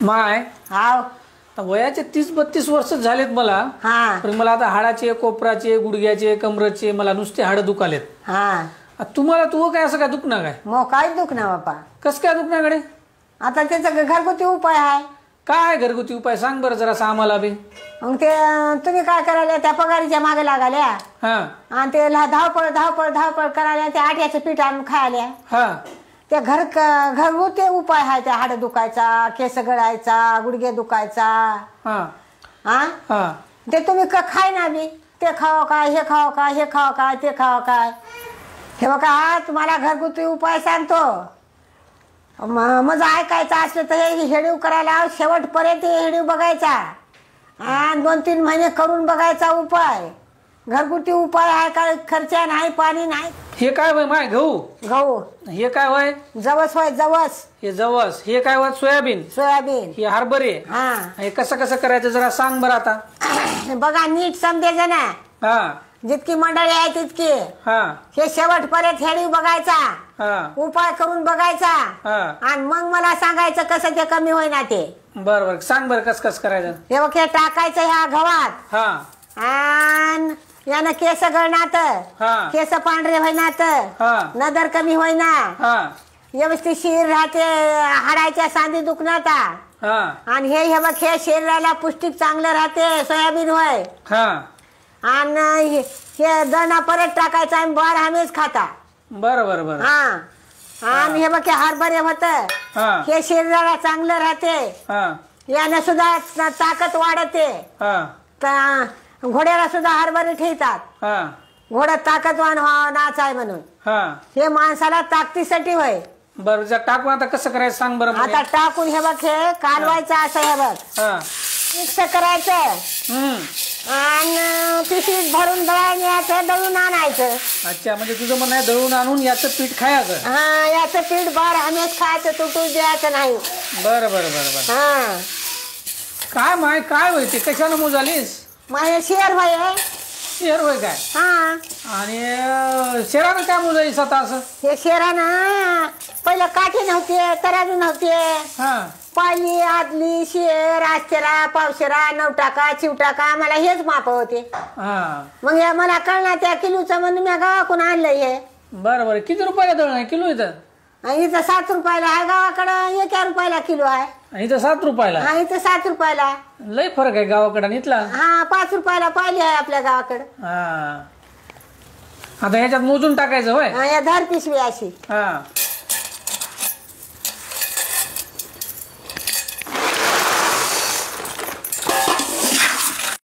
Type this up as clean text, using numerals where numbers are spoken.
माय हाव वयाचे 30-32 वर्ष झालेत मला. हा पण मला आता हाडाचे, कोपराचे, गुडघ्याचे, कमरेचे मला नुसते हाड दुखालेत. हा तुम्हाला तू काय असं काय दुखणार काय? मग काय दुखणार बापा? कस काय दुखणार कडे? आता त्याचा घरगुती उपाय आहे. काय घरगुती उपाय सांग बरं जरा आम्हाला बी. मग ते तुम्ही काय करायला त्या पगारीच्या मागे लागाल्या हा आणि ते धावपळ धावपळ धावपळ करायला ते आट्याचं पीठ आणून खायला. हा ते घरगुती उपाय आहे. ते हाड दुखायचा, केस गळायचा, गुडघे दुखायचा. हा हा हा ते तुम्ही खाय ना बी. ते खाओ काय, हे खाओ काय, हे खाओ काय, ते खाओ काय. हे बघा तुम्हाला घरगुती उपाय सांगतो. मजा ऐकायचं असलं तर हे हेडीव करायला शेवटपर्यंत हेडीव बघायचा आणि 2-3 महिने करून बघायचा उपाय. घरगुती उपाय आहे. काय खर्चा नाही, पाणी नाही. हे काय वय माय? गहू गहू. हे काय वय? जवस होय जवस. हे जवस. हे काय वय? सोयाबीन. सोयाबीन. हे हरभरे. हा हे कसं कसं करायचं जरा सांग बरं आता. बघा नीट समजायचं ना. हा जितकी मंडळी आहे तितकी. हा हे शेवटपर्यंत हेडीव बघायचा, हा उपाय करून बघायचा हा आणि मग मला सांगायचं कसं ते कमी होईना ते. बर बर सांग बरं कस कस करायचं. हे बघ हे टाकायचं ह्या गव्हात हा आणि यानं केस गळणात, हा केस पांढरे होईनात, हा नदर कमी होईना, हा व्यवस्थित शिर राहते, हाडाच्या सांधी दुखण्यात. हा आणि हे बघ हे शरीराला पौष्टिक चांगलं राहते. सोयाबीन होय. हा आणि हे दणा परत टाकायचं आणि बार हमेच खाता. बर बर बर. हा आणि हे बघ हे हरभरे होत. हा हे शरीराला चांगलं राहते. हा यानं सुद्धा ताकद वाढते. हा घोड्याला सुद्धा हरभरे ठेवतात. हा घोडा ताकदवान नाच आहे म्हणून. हा हे माणसाला ताकदीसाठी होय. बर जर टाकून आता कसं करायचं सांग बरं. आता टाकून हे बघ हे कालवायचं असं हे बघ हा मिक्स करायचं आणि पिशवीत भरून दळायचं, दळून आणायचं. अच्छा म्हणजे तुझं म्हणणं आहे दळून आणून याचं पीठ खायचं. हा याचं पीठ बार हमेश खायचं, तुटू द्यायचं नाही. बरं बरं बरं बरं. हा काय माय काय होय ते कशानं मोजालीस? माझे शेअर होय. शेर होय काय? हा आणि शेरानं काय मोजालीस आता असं? हे शेरानं पहिलं काठी नव्हते, तराजू नव्हते. हा पाली, आदली, शेर, आश्चरा, पावशेरा, 9 टाका, 6 टाका आम्हाला हेच माप होते. हा मग हे मला कळणार त्या किलोचं म्हणून मी गावाकडून आणलं हे. बरं बरं किती रुपयाला दळण आहे किलो इथं? इथं 7 रुपयाला आहे, गावाकडं 1 रुपयाला किलो आहे. इथं 7 रुपयाला? हा इथं 7 रुपयाला. लय फरक आहे गावाकडं आणि इथला. हा 5 रुपयाला पाहिली आहे आपल्या गावाकडं. हा आता ह्याच्यात मोजून टाकायचं होय. या धर पिशवी अशी. हा